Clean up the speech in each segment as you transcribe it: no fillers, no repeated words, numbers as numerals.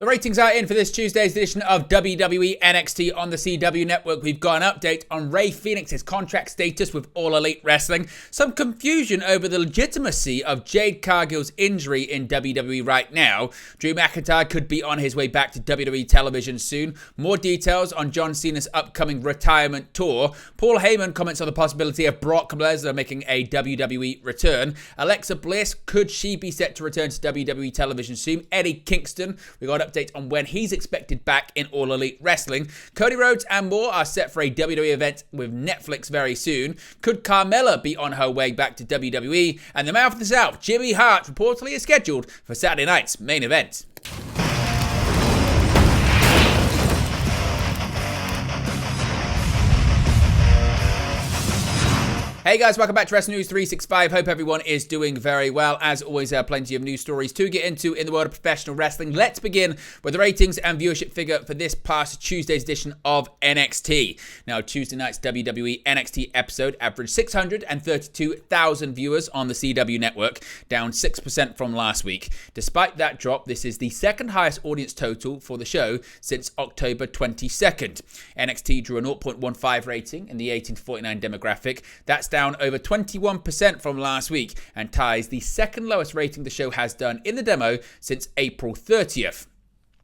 The ratings are in for this Tuesday's edition of WWE NXT on the CW Network. We've got an update on Rey Fenix's contract status with All Elite Wrestling, some confusion over the legitimacy of Jade Cargill's injury in WWE right now. Drew McIntyre could be on his way back to WWE television soon. More details on John Cena's upcoming retirement tour. Paul Heyman comments on the possibility of Brock Lesnar making a WWE return. Alexa Bliss, could she be set to return to WWE television soon? Eddie Kingston, we got update on when he's expected back in All Elite Wrestling. Cody Rhodes and more are set for a WWE event with Netflix very soon. Could Carmela be on her way back to WWE? And the Mouth of the South, Jimmy Hart, reportedly is scheduled for Saturday night's main event. Hey guys, welcome back to Wrestling News 365. Hope everyone is doing very well. As always, plenty of news stories to get into in the world of professional wrestling. Let's begin with the ratings and viewership figure for this past Tuesday's edition of NXT. Now, Tuesday night's WWE NXT episode averaged 632,000 viewers on the CW network, down 6% from last week. Despite that drop, this is the second highest audience total for the show since October 22nd. NXT drew a 0.15 rating in the 18 to 49 demographic. That's down over 21% from last week and ties the second lowest rating the show has done in the demo since April 30th.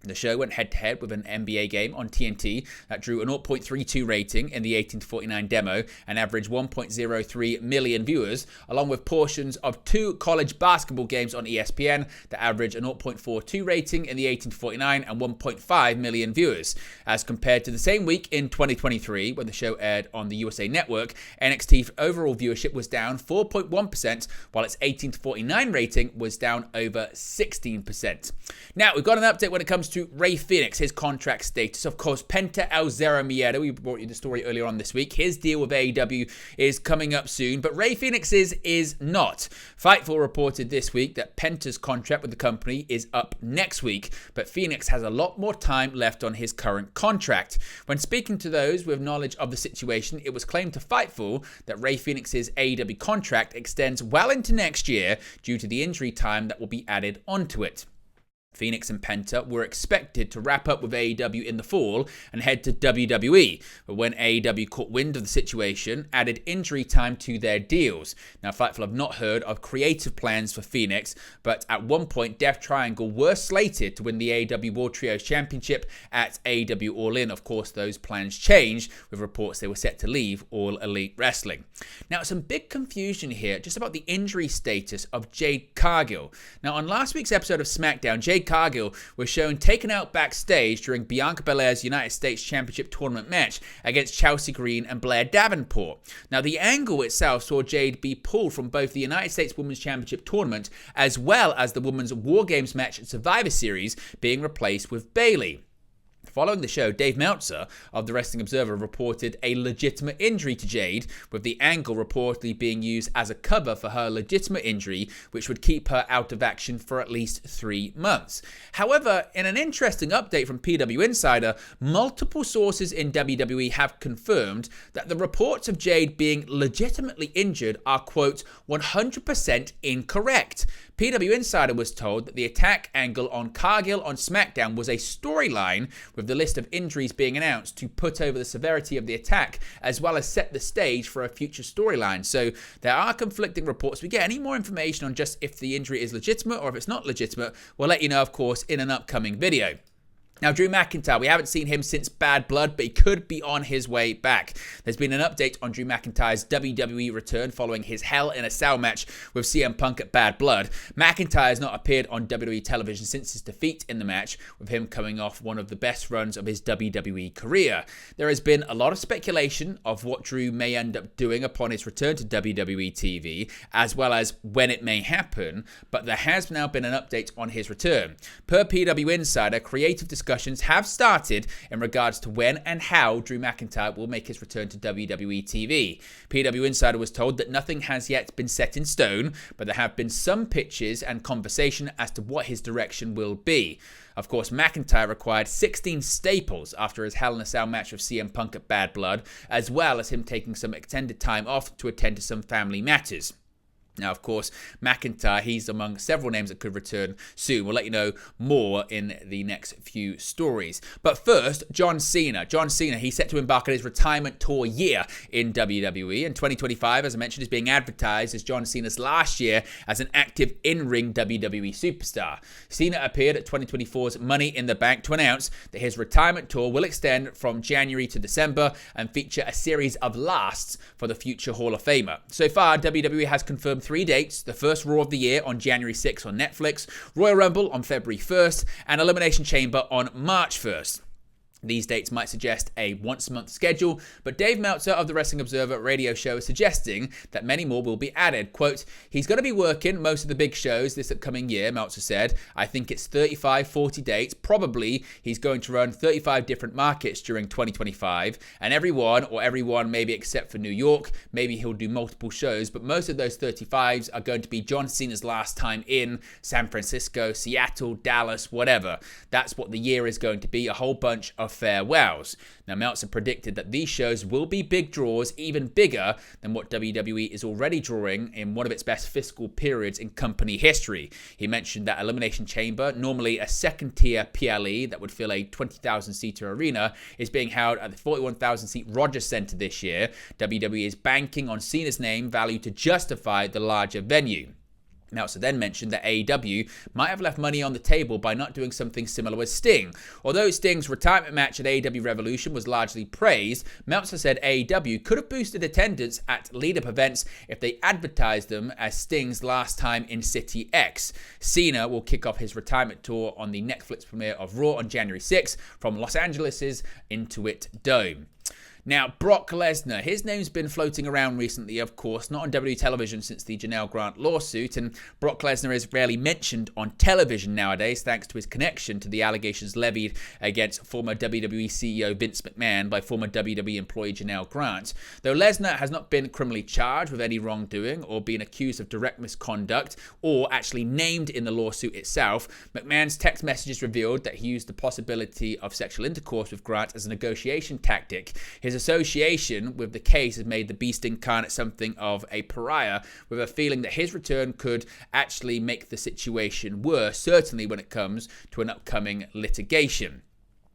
The show went head-to-head with an NBA game on TNT that drew a 0.32 rating in the 18 to 49 demo and averaged 1.03 million viewers, along with portions of two college basketball games on ESPN that averaged a 0.42 rating in the 18 to 49 and 1.5 million viewers. As compared to the same week in 2023, when the show aired on the USA Network, NXT overall viewership was down 4.1%, while its 18 to 49 rating was down over 16%. Now, we've got an update when it comes to Rey Fenix, his contract status. Of course, Penta El Zero Miedo, we brought you the story earlier on this week. His deal with AEW is coming up soon, but Rey Fenix's is not. Fightful reported this week that Penta's contract with the company is up next week, but Fenix has a lot more time left on his current contract. When speaking to those with knowledge of the situation, it was claimed to Fightful that Rey Fenix's AEW contract extends well into next year due to the injury time that will be added onto it. Fenix and Penta were expected to wrap up with AEW in the fall and head to WWE, but when AEW caught wind of the situation, added injury time to their deals. Now, Fightful have not heard of creative plans for Fenix, but at one point, Death Triangle were slated to win the AEW World Trios Championship at AEW All In. Of course, those plans changed, with reports they were set to leave All Elite Wrestling. Now, some big confusion here just about the injury status of Jade Cargill. Now, on last week's episode of SmackDown, Jade Cargill was shown taken out backstage during Bianca Belair's United States Championship tournament match against Chelsea Green and Blair Davenport. Now, the angle itself saw Jade be pulled from both the United States Women's Championship tournament as well as the Women's War Games match at Survivor Series, being replaced with Bayley. Following the show, Dave Meltzer of the Wrestling Observer reported a legitimate injury to Jade, with the angle reportedly being used as a cover for her legitimate injury, which would keep her out of action for at least 3 months. However, in an interesting update from PW Insider, multiple sources in WWE have confirmed that the reports of Jade being legitimately injured are, quote, 100% incorrect. PW Insider was told that the attack angle on Cargill on SmackDown was a storyline, with the list of injuries being announced to put over the severity of the attack, as well as set the stage for a future storyline. So there are conflicting reports. We get any more information on just if the injury is legitimate or if it's not legitimate, we'll let you know, of course, in an upcoming video. Now, Drew McIntyre, we haven't seen him since Bad Blood, but he could be on his way back. There's been an update on Drew McIntyre's WWE return following his Hell in a Cell match with CM Punk at Bad Blood. McIntyre has not appeared on WWE television since his defeat in the match, with him coming off one of the best runs of his WWE career. There has been a lot of speculation of what Drew may end up doing upon his return to WWE TV, as well as when it may happen, but there has now been an update on his return. Per PW Insider, creative discussions have started in regards to when and how Drew McIntyre will make his return to WWE TV. PW Insider was told that nothing has yet been set in stone, but there have been some pitches and conversation as to what his direction will be. Of course, McIntyre required 16 staples after his Hell in a Cell match with CM Punk at Bad Blood, as well as him taking some extended time off to attend to some family matters. Now, of course, McIntyre, he's among several names that could return soon. We'll let you know more in the next few stories. But first, John Cena. John Cena, he's set to embark on his retirement tour year in WWE. And 2025, as I mentioned, is being advertised as John Cena's last year as an active in-ring WWE superstar. Cena appeared at 2024's Money in the Bank to announce that his retirement tour will extend from January to December and feature a series of lasts for the future Hall of Famer. So far, WWE has confirmed 3 dates: the first Raw of the year on January 6th on Netflix, Royal Rumble on February 1st, and Elimination Chamber on March 1st. These dates might suggest a once-a-month schedule, but Dave Meltzer of the Wrestling Observer radio show is suggesting that many more will be added. Quote, he's going to be working most of the big shows this upcoming year, Meltzer said. I think it's 35, 40 dates. Probably he's going to run 35 different markets during 2025, and everyone maybe except for New York. Maybe he'll do multiple shows, but most of those 35s are going to be John Cena's last time in San Francisco, Seattle, Dallas, whatever. That's what the year is going to be, a whole bunch of farewells. Now, Meltzer predicted that these shows will be big draws, even bigger than what WWE is already drawing in one of its best fiscal periods in company history. He mentioned that Elimination Chamber, normally a second-tier PLE that would fill a 20,000-seater arena, is being held at the 41,000-seat Rogers Center this year. WWE is banking on Cena's name value to justify the larger venue. Meltzer then mentioned that AEW might have left money on the table by not doing something similar with Sting. Although Sting's retirement match at AEW Revolution was largely praised, Meltzer said AEW could have boosted attendance at lead-up events if they advertised them as Sting's last time in City X. Cena will kick off his retirement tour on the Netflix premiere of Raw on January 6th from Los Angeles' Intuit Dome. Now, Brock Lesnar, his name's been floating around recently, of course, not on WWE television since the Janelle Grant lawsuit, and Brock Lesnar is rarely mentioned on television nowadays thanks to his connection to the allegations levied against former WWE CEO Vince McMahon by former WWE employee Janelle Grant. Though Lesnar has not been criminally charged with any wrongdoing or been accused of direct misconduct or actually named in the lawsuit itself, McMahon's text messages revealed that he used the possibility of sexual intercourse with Grant as a negotiation tactic. His association with the case has made the Beast incarnate something of a pariah, with a feeling that his return could actually make the situation worse, certainly when it comes to an upcoming litigation.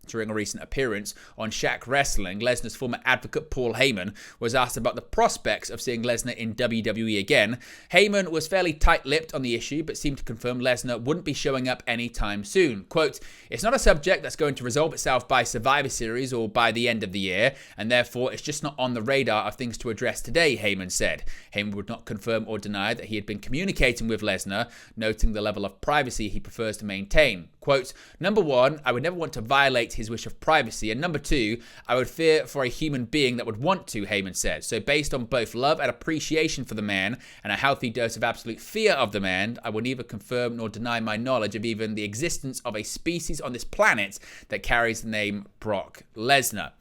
During a recent appearance on Shaq Wrestling, Lesnar's former advocate Paul Heyman was asked about the prospects of seeing Lesnar in WWE again. Heyman was fairly tight-lipped on the issue, but seemed to confirm Lesnar wouldn't be showing up anytime soon. Quote, it's not a subject that's going to resolve itself by Survivor Series or by the end of the year, and therefore it's just not on the radar of things to address today, Heyman said. Heyman would not confirm or deny that he had been communicating with Lesnar, noting the level of privacy he prefers to maintain. Quote, number one, I would never want to violate his wish of privacy, and number two, I would fear for a human being that would want to, Heyman said. So based on both love and appreciation for the man and a healthy dose of absolute fear of the man, I will neither confirm nor deny my knowledge of even the existence of a species on this planet that carries the name Brock Lesnar.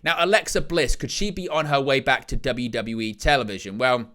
Now, Alexa Bliss, could she be on her way back to WWE television? Well,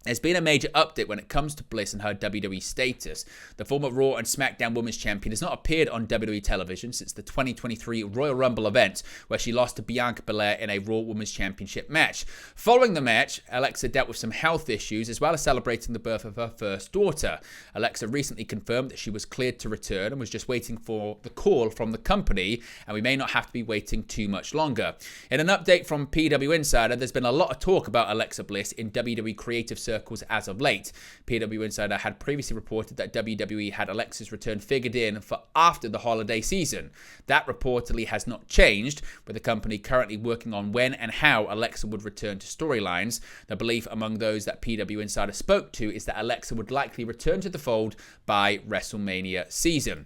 there's been a major update when it comes to Bliss and her WWE status. The former Raw and SmackDown Women's Champion has not appeared on WWE television since the 2023 Royal Rumble event, where she lost to Bianca Belair in a Raw Women's Championship match. Following the match, Alexa dealt with some health issues as well as celebrating the birth of her first daughter. Alexa recently confirmed that she was cleared to return and was just waiting for the call from the company, and we may not have to be waiting too much longer. In an update from PW Insider, there's been a lot of talk about Alexa Bliss in WWE creative circles as of late. PW Insider had previously reported that WWE had Alexa's return figured in for after the holiday season. That reportedly has not changed, with the company currently working on when and how Alexa would return to storylines. The belief among those that PW Insider spoke to is that Alexa would likely return to the fold by WrestleMania season.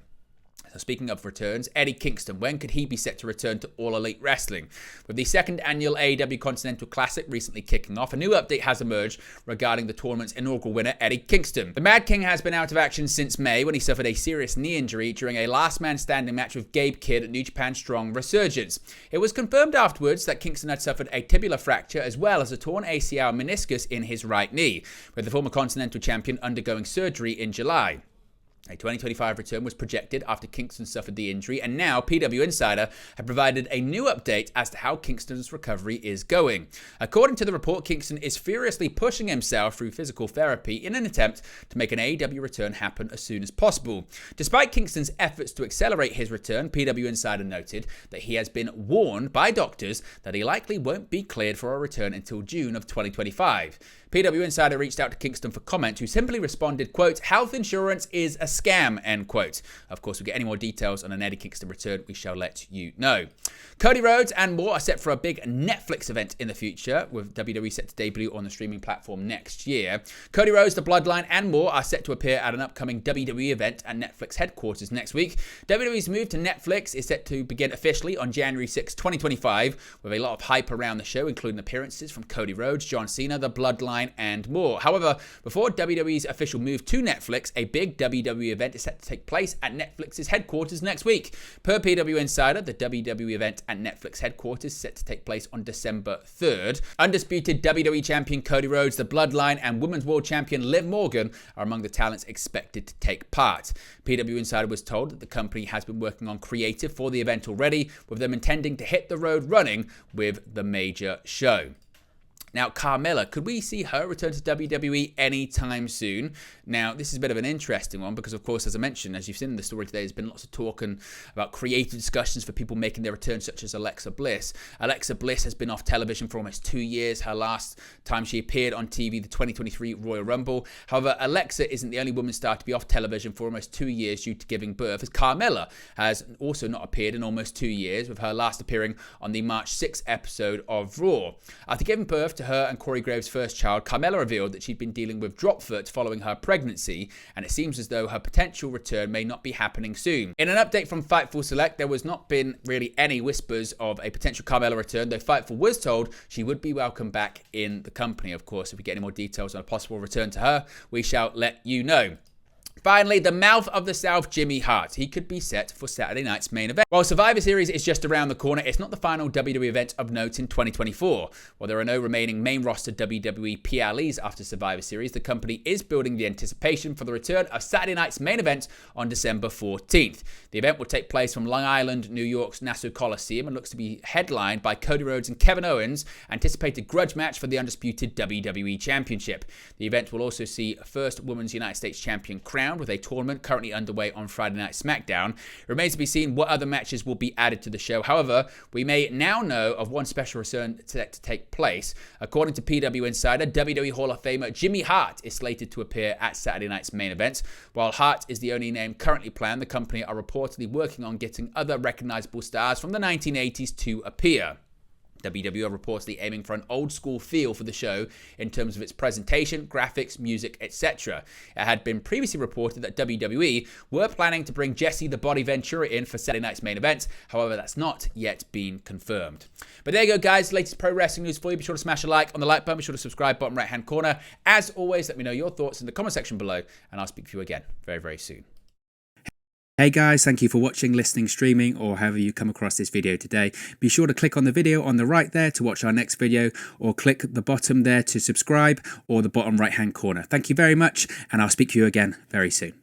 So speaking of returns, Eddie Kingston, when could he be set to return to All Elite Wrestling? With the second annual AEW Continental Classic recently kicking off, a new update has emerged regarding the tournament's inaugural winner, Eddie Kingston. The Mad King has been out of action since May, when he suffered a serious knee injury during a last man standing match with Gabe Kidd at New Japan Strong Resurgence. It was confirmed afterwards that Kingston had suffered a tibular fracture as well as a torn ACL meniscus in his right knee, with the former Continental Champion undergoing surgery in July. A 2025 return was projected after Kingston suffered the injury, and now PW Insider have provided a new update as to how Kingston's recovery is going. According to the report, Kingston is furiously pushing himself through physical therapy in an attempt to make an AEW return happen as soon as possible. Despite Kingston's efforts to accelerate his return, PW Insider noted that he has been warned by doctors that he likely won't be cleared for a return until June of 2025. PW Insider reached out to Kingston for comment, who simply responded, quote, "Health insurance is a scam," end quote. Of course, if we get any more details on an Eddie Kingston return, we shall let you know. Cody Rhodes and more are set for a big Netflix event in the future, with WWE set to debut on the streaming platform next year. Cody Rhodes, The Bloodline, and more are set to appear at an upcoming WWE event at Netflix headquarters next week. WWE's move to Netflix is set to begin officially on January 6, 2025, with a lot of hype around the show, including appearances from Cody Rhodes, John Cena, The Bloodline, and more. However, before WWE's official move to Netflix, a big WWE event is set to take place at Netflix's headquarters next week. Per PW Insider, the WWE event at Netflix headquarters is set to take place on December 3rd. Undisputed WWE champion Cody Rhodes, The Bloodline, and Women's World Champion Liv Morgan are among the talents expected to take part. PW Insider was told that the company has been working on creative for the event already, with them intending to hit the road running with the major show. Now, Carmela, could we see her return to WWE anytime soon? Now, this is a bit of an interesting one because, of course, as I mentioned, as you've seen in the story today, there's been lots of talk about creative discussions for people making their return, such as Alexa Bliss. Alexa Bliss has been off television for almost 2 years. Her last time she appeared on TV, the 2023 Royal Rumble. However, Alexa isn't the only woman star to be off television for almost 2 years due to giving birth, as Carmela has also not appeared in almost 2 years, with her last appearing on the March 6th episode of Raw. After giving birth to her and Corey Graves' first child, Carmela revealed that she'd been dealing with drop foot following her pregnancy, and it seems as though her potential return may not be happening soon. In an update from Fightful Select, there was not been really any whispers of a potential Carmela return, though Fightful was told she would be welcome back in the company. Of course, if we get any more details on a possible return to her, we shall let you know. Finally, the mouth of the South, Jimmy Hart. He could be set for Saturday night's main event. While Survivor Series is just around the corner, it's not the final WWE event of note in 2024. While there are no remaining main roster WWE PLEs after Survivor Series, the company is building the anticipation for the return of Saturday night's main event on December 14th. The event will take place from Long Island, New York's Nassau Coliseum, and looks to be headlined by Cody Rhodes and Kevin Owens' anticipated grudge match for the undisputed WWE Championship. The event will also see first Women's United States Champion crowned, with a tournament currently underway on Friday Night SmackDown. It remains to be seen what other matches will be added to the show. However, we may now know of one special return set to take place. According to PW Insider, WWE Hall of Famer Jimmy Hart is slated to appear at Saturday night's main event. While Hart is the only name currently planned, the company are reportedly working on getting other recognizable stars from the 1980s to appear. WWE are reportedly aiming for an old school feel for the show in terms of its presentation, graphics, music, etc. It had been previously reported that WWE were planning to bring Jesse the Body Ventura in for Saturday night's main event. However, that's not yet been confirmed. But there you go, guys. Latest pro wrestling news for you. Be sure to smash a like on the like button. Be sure to subscribe, bottom right hand corner. As always, let me know your thoughts in the comment section below, and I'll speak to you again very, very soon. Hey guys, thank you for watching, listening, streaming, or however you come across this video today. Be sure to click on the video on the right there to watch our next video, or click the bottom there to subscribe, or the bottom right hand corner. Thank you very much, and I'll speak to you again very soon.